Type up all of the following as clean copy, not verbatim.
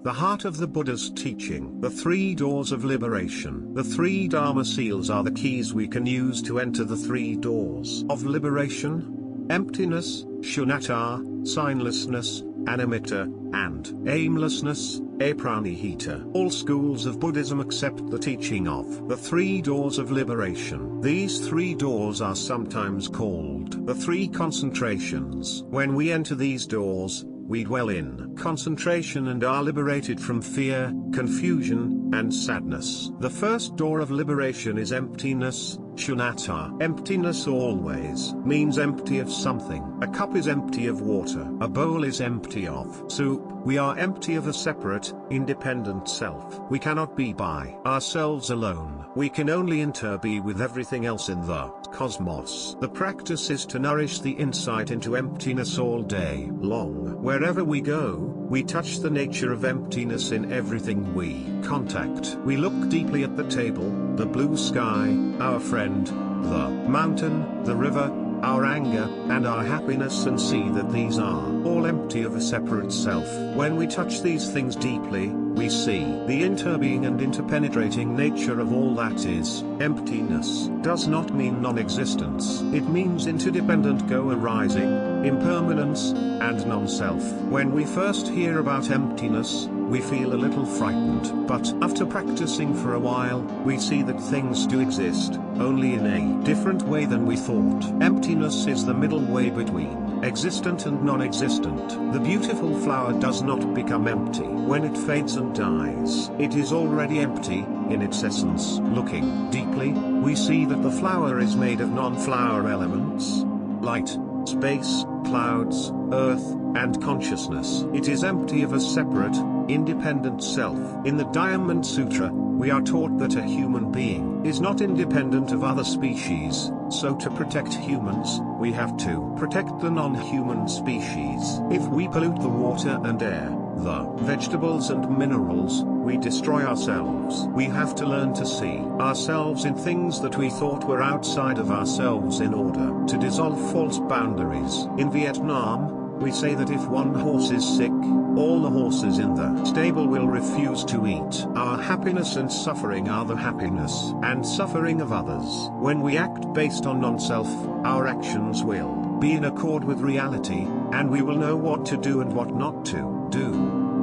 The heart of the Buddha's teaching. The three doors of liberation. The three Dharma seals are the keys we can use to enter the three doors of liberation: emptiness, shunyata, signlessness, animitta, and aimlessness, apranihita. All schools of Buddhism accept the teaching of the three doors of liberation. These three doors are sometimes called the three concentrations. When we enter these doors, we dwell in concentration and are liberated from fear, confusion, and sadness. The first door of liberation is emptiness, shunyata. Emptiness always means empty of something. A cup is empty of water. A bowl is empty of soup. We are empty of a separate, independent self. We cannot be by ourselves alone. We can only interbe with everything else in the cosmos. The practice is to nourish the insight into emptiness all day long. Wherever we go, we touch the nature of emptiness in everything we contact. We look deeply at the table, the blue sky, our friend, the mountain, the river, our anger, and our happiness, and see that these are all empty of a separate self. When we touch these things deeply, we see the interbeing and interpenetrating nature of all that is. Emptiness does not mean non-existence. It means interdependent co-arising, impermanence, and non-self. When we first hear about emptiness, we feel a little frightened, but after practicing for a while, we see that things do exist, only in a different way than we thought. Emptiness is the middle way between existent and non-existent. The beautiful flower does not become empty when it fades and dies. It is already empty in its essence. Looking deeply, we see that the flower is made of non-flower elements: light, space, clouds, earth, and consciousness. It is empty of a separate, independent self. In the Diamond Sutra, we are taught that a human being is not independent of other species, so to protect humans, we have to protect the non-human species. If we pollute the water and air, the vegetables and minerals, we destroy ourselves. We have to learn to see ourselves in things that we thought were outside of ourselves in order to dissolve false boundaries. In Vietnam, we say that if one horse is sick, all the horses in the stable will refuse to eat. Our happiness and suffering are the happiness and suffering of others. When we act based on non-self, our actions will be in accord with reality, and we will know what to do and what not to do.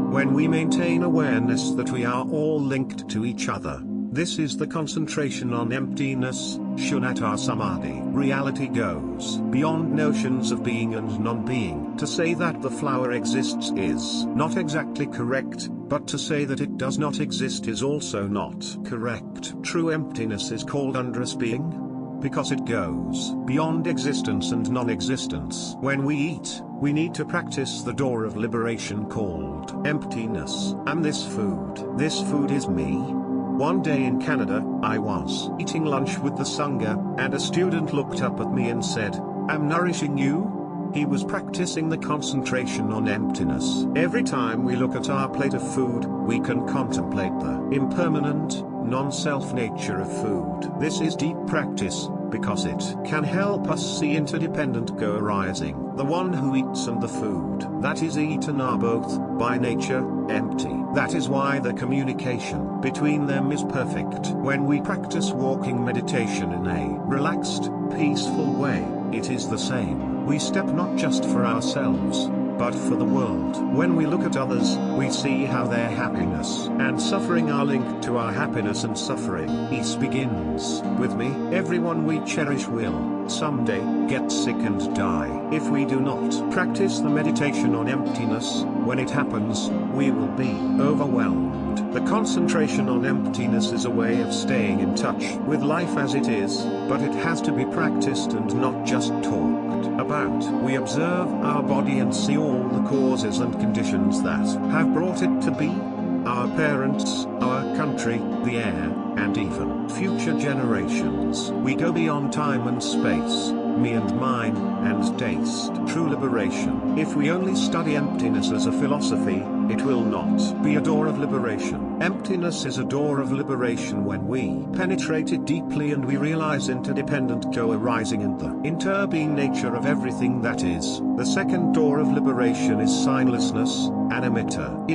When we maintain awareness that we are all linked to each other, this is the concentration on emptiness, shunyata samadhi. Reality goes beyond notions of being and non-being. To say that the flower exists is not exactly correct, but to say that it does not exist is also not correct. True emptiness is called undress being, because it goes beyond existence and non-existence. When we eat, we need to practice the door of liberation called emptiness. And this food is me. One day in Canada, I was eating lunch with the Sangha, and a student looked up at me and said, "I'm nourishing you." He was practicing the concentration on emptiness. Every time we look at our plate of food, we can contemplate the impermanent, non-self nature of food. This is deep practice, because it can help us see interdependent co-arising. The one who eats and the food that is eaten are both, by nature, empty. That is why the communication between them is perfect. When we practice walking meditation in a relaxed, peaceful way, it is the same. We step not just for ourselves, but for the world. When we look at others, we see how their happiness and suffering are linked to our happiness and suffering. Peace begins with me. Everyone we cherish will someday get sick and die. If we do not practice the meditation on emptiness, when it happens, we will be overwhelmed. The concentration on emptiness is a way of staying in touch with life as it is, but it has to be practiced and not just talked about. We observe our body and see all the causes and conditions that have brought it to be. Our parents, our country, the air, and even future generations. We go beyond time and space, me and mine, and taste true liberation. If we only study emptiness as a philosophy, it will not be a door of liberation. Emptiness is a door of liberation when we penetrate it deeply and we realize interdependent co-arising and the interbeing nature of everything that is. The second door of liberation is signlessness, animitta.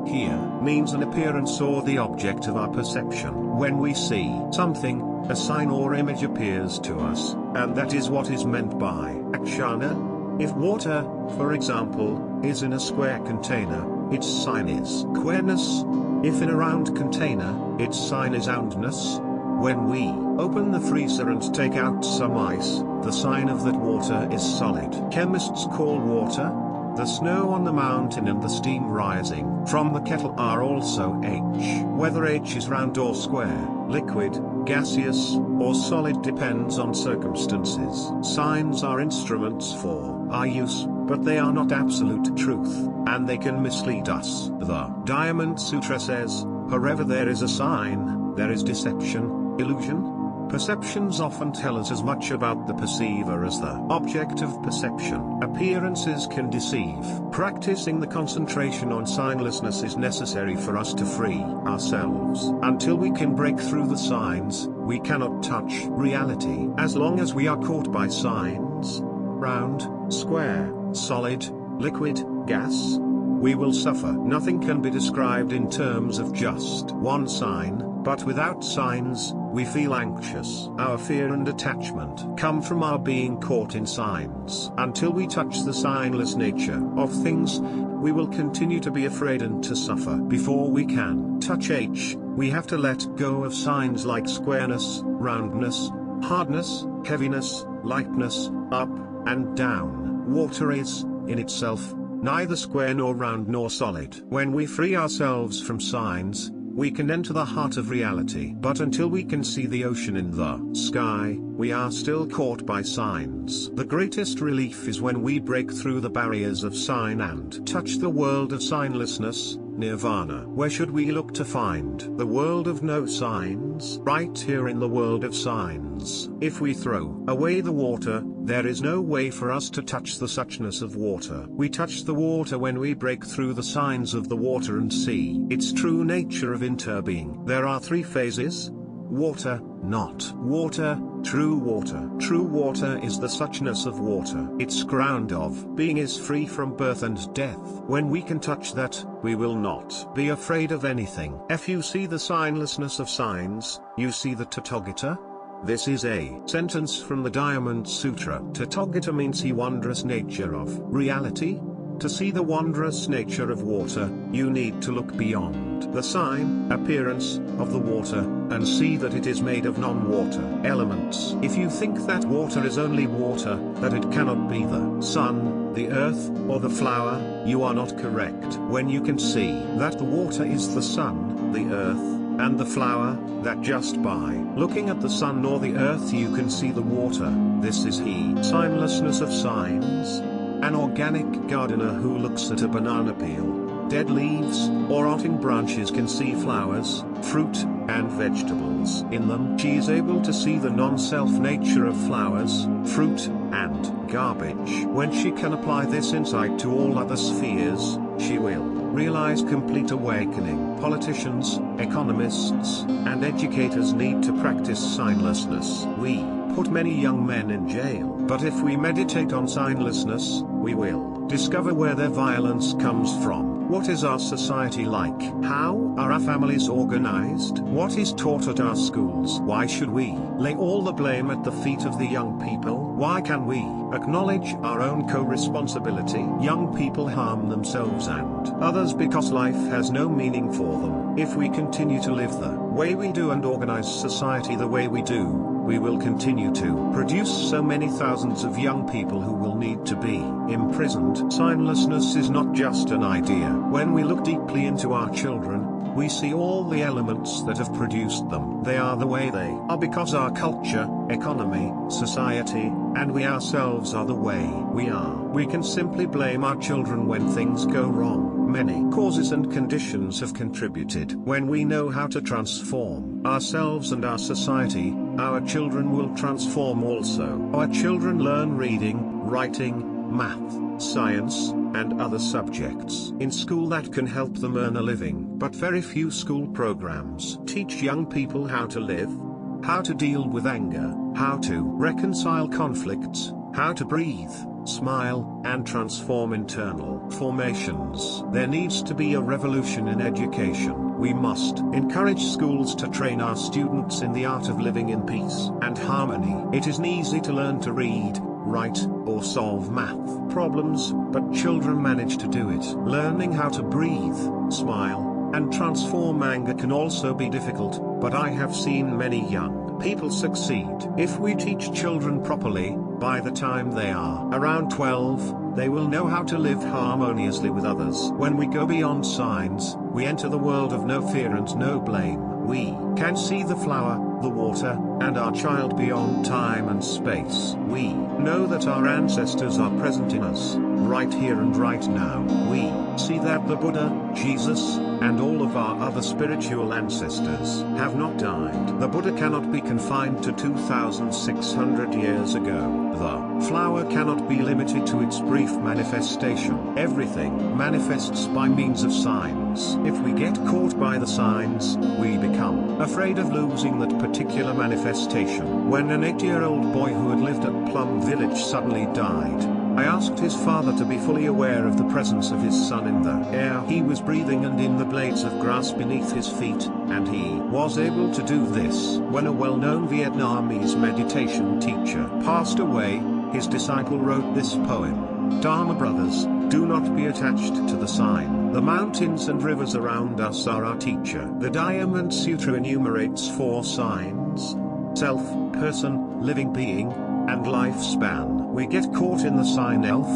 here means an appearance or the object of our perception. When we see something, a sign or image appears to us, and that is what is meant by akshana. If water, for example, is in a square container, its sign is squareness. If in a round container, its sign is roundness. When we open the freezer and take out some ice, the sign of that water is solid. Chemists call water the snow on the mountain and the steam rising from the kettle are also H. Whether H is round or square, liquid, gaseous, or solid depends on circumstances. Signs are instruments for our use, but they are not absolute truth, and they can mislead us. The Diamond Sutra says, wherever there is a sign, there is deception, illusion. Perceptions often tell us as much about the perceiver as the object of perception. Appearances can deceive. Practicing the concentration on signlessness is necessary for us to free ourselves. Until we can break through the signs, we cannot touch reality. As long as we are caught by signs, round, square, solid, liquid, gas, we will suffer. Nothing can be described in terms of just one sign, but without signs, we feel anxious. Our fear and attachment come from our being caught in signs. Until we touch the signless nature of things, we will continue to be afraid and to suffer. Before we can touch H, we have to let go of signs like squareness, roundness, hardness, heaviness, lightness, up, and down. Water is, in itself, neither square nor round nor solid. When we free ourselves from signs, we can enter the heart of reality. But until we can see the ocean in the sky, we are still caught by signs. The greatest relief is when we break through the barriers of sign and touch the world of signlessness, nirvana. Where should we look to find the world of no signs? Right here in the world of signs. If we throw away the water, there is no way for us to touch the suchness of water. We touch the water when we break through the signs of the water and see its true nature of interbeing. There are three phases: water, not water, true water. True water is the suchness of water. Its ground of being is free from birth and death. When we can touch that, we will not be afraid of anything. If you see the signlessness of signs, you see the Tathagata. This is a sentence from the Diamond Sutra. Tathagata means the wondrous nature of reality. To see the wondrous nature of water, you need to look beyond the sign, appearance, of the water, and see that it is made of non-water elements. If you think that water is only water, that it cannot be the sun, the earth, or the flower, you are not correct. When you can see that the water is the sun, the earth, and the flower, that just by looking at the sun or the earth you can see the water, this is the signlessness of signs. An organic gardener who looks at a banana peel, dead leaves, or rotting branches can see flowers, fruit, and vegetables in them. She is able to see the non-self nature of flowers, fruit, and garbage. When she can apply this insight to all other spheres, she will realize complete awakening. Politicians, economists, and educators need to practice signlessness. We put many young men in jail, but if we meditate on signlessness, we will discover where their violence comes from. What is our society like? How are our families organized? What is taught at our schools? Why should we lay all the blame at the feet of the young people? Why can we acknowledge our own co-responsibility? Young people harm themselves and others because life has no meaning for them. If we continue to live the way we do and organize society the way we do, we will continue to produce so many thousands of young people who will need to be imprisoned. Signlessness is not just an idea. When we look deeply into our children, we see all the elements that have produced them. They are the way they are because our culture, economy, society, and we ourselves are the way we are. We can simply blame our children when things go wrong. Many causes and conditions have contributed. When we know how to transform ourselves and our society, our children will transform also. Our children learn reading, writing, math, science, and other subjects in school that can help them earn a living. But very few school programs teach young people how to live, how to deal with anger, how to reconcile conflicts, how to breathe, smile, and transform internal formations. There needs to be a revolution in education. We must encourage schools to train our students in the art of living in peace and harmony. It isn't easy to learn to read, write, or solve math problems, but children manage to do it. Learning how to breathe, smile, and transform anger can also be difficult, but I have seen many young people succeed. If we teach children properly, by the time they are around 12, they will know how to live harmoniously with others. When we go beyond signs, we enter the world of no fear and no blame. We can see the flower, the water, and our child beyond time and space. We know that our ancestors are present in us, right here and right now. We see that the Buddha, Jesus, and all of our other spiritual ancestors have not died. The Buddha cannot be confined to 2,600 years ago. The flower cannot be limited to its brief manifestation. Everything manifests by means of signs. If we get caught by the signs, we become afraid of losing that particular manifestation. When an 8-year-old boy who had lived at Plum Village suddenly died, I asked his father to be fully aware of the presence of his son in the air he was breathing and in the blades of grass beneath his feet, and he was able to do this. When a well-known Vietnamese meditation teacher passed away, his disciple wrote this poem: Dharma brothers, do not be attached to the sign. The mountains and rivers around us are our teacher. The Diamond Sutra enumerates 4 signs: self, person, living being, and lifespan. We get caught in the sign elf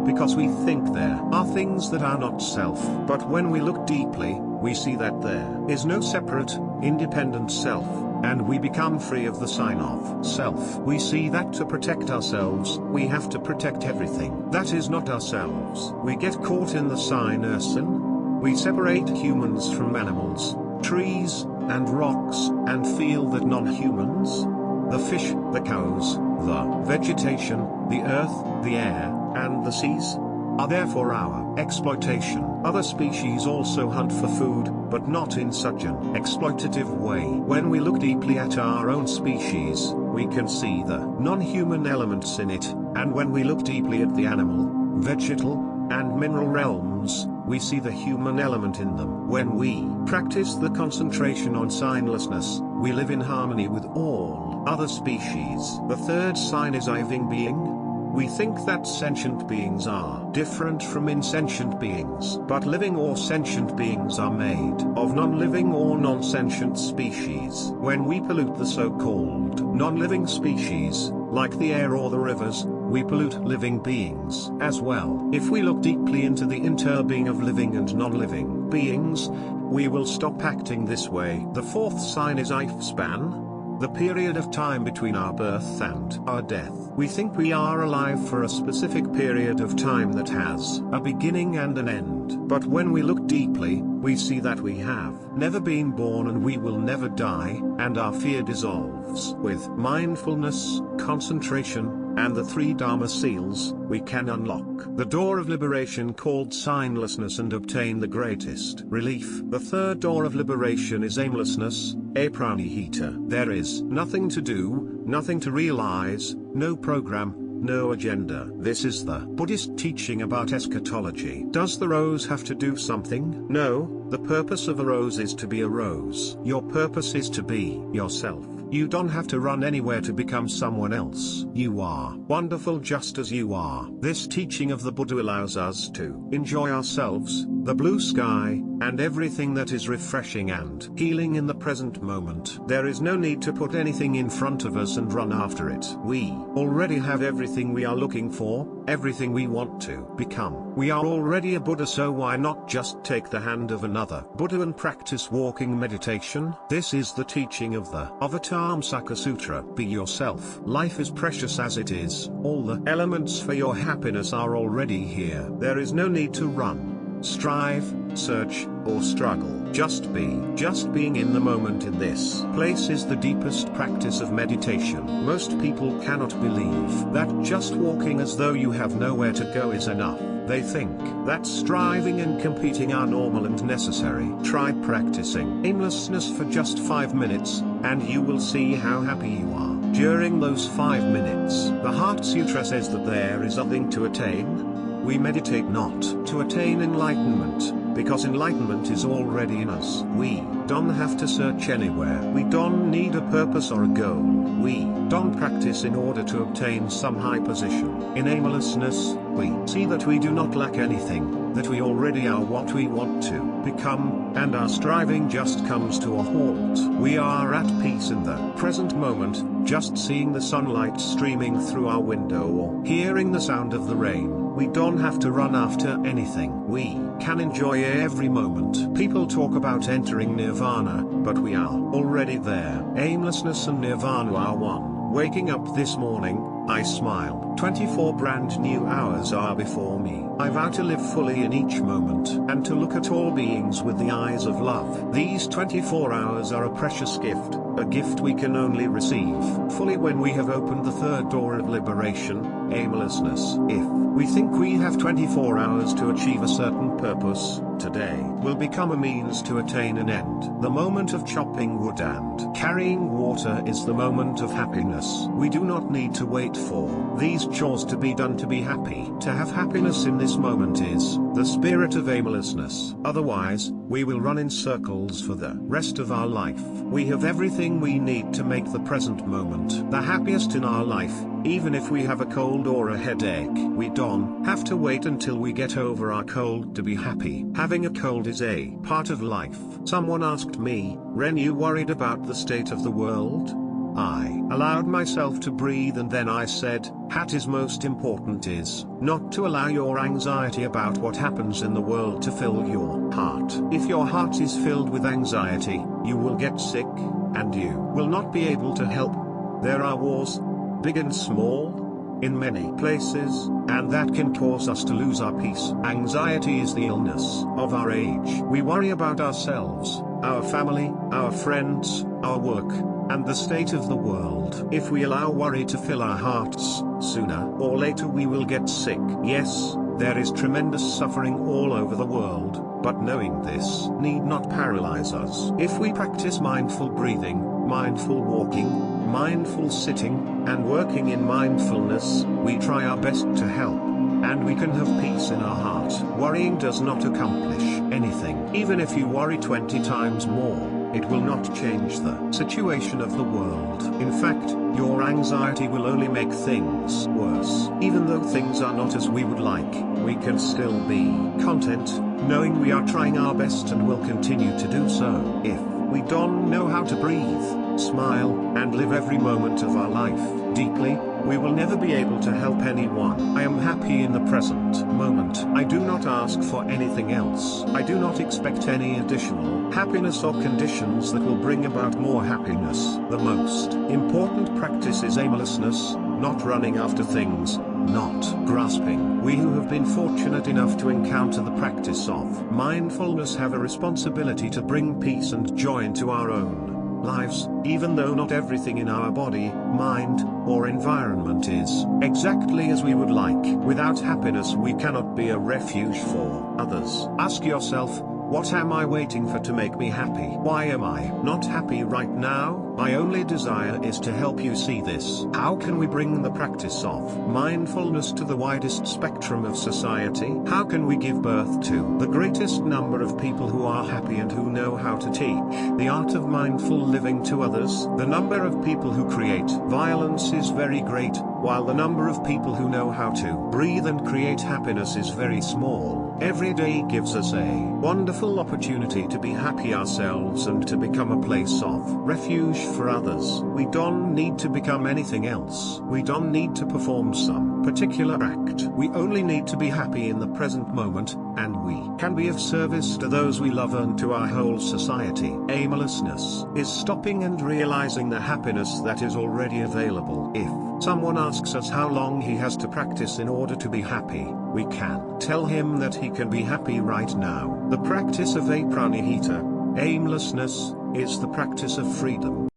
because we think there are things that are not self. But when we look deeply, we see that there is no separate, independent self, and we become free of the sign of self. We see that to protect ourselves, we have to protect everything that is not ourselves. We get caught in the sign Ursin. We separate humans from animals, trees, and rocks, and feel that non-humans, the fish, the cows, the vegetation, the earth, the air, and the seas, are there for our exploitation. Other species also hunt for food, but not in such an exploitative way. When we look deeply at our own species, we can see the non-human elements in it, and when we look deeply at the animal, vegetal, and mineral realms, we see the human element in them. When we practice the concentration on signlessness, we live in harmony with all other species. The third sign is living being. We think that sentient beings are different from insentient beings, but living or sentient beings are made of non-living or non-sentient species. When we pollute the so-called non-living species, like the air or the rivers, we pollute living beings as well. If we look deeply into the interbeing of living and non-living beings, we will stop acting this way. The fourth sign is lifespan, the period of time between our birth and our death. We think we are alive for a specific period of time that has a beginning and an end. But when we look deeply, we see that we have never been born and we will never die, and our fear dissolves. With mindfulness, concentration, and the 3 Dharma Seals, we can unlock the door of liberation called signlessness and obtain the greatest relief. The third door of liberation is aimlessness, apranihita. There is nothing to do, nothing to realize, no program, no agenda. This is the Buddhist teaching about eschatology. Does the rose have to do something? No, the purpose of a rose is to be a rose. Your purpose is to be yourself. You don't have to run anywhere to become someone else. You are wonderful just as you are. This teaching of the Buddha allows us to enjoy ourselves, the blue sky, and everything that is refreshing and healing in the present moment. There is no need to put anything in front of us and run after it. We already have everything we are looking for, everything we want to become. We are already a Buddha, so why not just take the hand of another Buddha and practice walking meditation? This is the teaching of the Avatamsaka Sutra. Be yourself. Life is precious as it is. All the elements for your happiness are already here. There is no need to run, strive, search, or struggle. Just be. Just being in the moment in this place is the deepest practice of meditation. Most people cannot believe that just walking as though you have nowhere to go is enough. They think that striving and competing are normal and necessary. Try practicing aimlessness for just 5 minutes, and you will see how happy you are. During those 5 minutes, the Heart Sutra says that there is nothing to attain. We meditate not to attain enlightenment, because enlightenment is already in us. We don't have to search anywhere. We don't need a purpose or a goal. We don't practice in order to obtain some high position. In aimlessness, we see that we do not lack anything, that we already are what we want to become, and our striving just comes to a halt. We are at peace in the present moment, just seeing the sunlight streaming through our window or hearing the sound of the rain. We don't have to run after anything. We can enjoy every moment. People talk about entering nirvana, but we are already there. Aimlessness and nirvana are one. Waking up this morning, I smile. 24 brand new hours are before me. I vow to live fully in each moment, and to look at all beings with the eyes of love. These 24 hours are a precious gift, a gift we can only receive fully when we have opened the third door of liberation, aimlessness. If we think we have 24 hours to achieve a certain purpose, today will become a means to attain an end. The moment of chopping wood and carrying water is the moment of happiness. We do not need to wait for these chores to be done to be happy. To have happiness in this moment is the spirit of aimlessness. Otherwise, we will run in circles for the rest of our life. We have everything we need to make the present moment the happiest in our life. Even if we have a cold or a headache, we don't have to wait until we get over our cold to be happy. Having a cold is a part of life. Someone asked me, "Ren, you worried about the state of the world?" I allowed myself to breathe, and then I said, "What is most important is not to allow your anxiety about what happens in the world to fill your heart. If your heart is filled with anxiety, you will get sick, and you will not be able to help. There are wars, big and small, in many places, and that can cause us to lose our peace. Anxiety is the illness of our age. We worry about ourselves, our family, our friends, our work, and the state of the world. If we allow worry to fill our hearts, sooner or later we will get sick. Yes, there is tremendous suffering all over the world, but knowing this need not paralyze us. If we practice mindful breathing, mindful walking, mindful sitting, and working in mindfulness, we try our best to help, and we can have peace in our heart. Worrying does not accomplish anything. Even if you worry 20 times more, it will not change the situation of the world. In fact, your anxiety will only make things worse. Even though things are not as we would like, we can still be content, knowing we are trying our best and will continue to do so. If we don't know how to breathe, smile, and live every moment of our life deeply, we will never be able to help anyone. I am happy in the present moment. I do not ask for anything else. I do not expect any additional happiness or conditions that will bring about more happiness. The most important practice is aimlessness, not running after things, not grasping. We who have been fortunate enough to encounter the practice of mindfulness have a responsibility to bring peace and joy into our own lives, even though not everything in our body, mind, or environment is exactly as we would like. Without happiness we cannot be a refuge for others. Ask yourself, what am I waiting for to make me happy? Why am I not happy right now? My only desire is to help you see this. How can we bring the practice of mindfulness to the widest spectrum of society? How can we give birth to the greatest number of people who are happy and who know how to teach the art of mindful living to others? The number of people who create violence is very great, while the number of people who know how to breathe and create happiness is very small. Every day gives us a wonderful opportunity to be happy ourselves and to become a place of refuge for others. We don't need to become anything else. We don't need to perform some particular act. We only need to be happy in the present moment, and we can be of service to those we love and to our whole society. Aimlessness is stopping and realizing the happiness that is already available. If someone asks us how long he has to practice in order to be happy, we can tell him that he can be happy right now. The practice of apranihita, aimlessness, is the practice of freedom.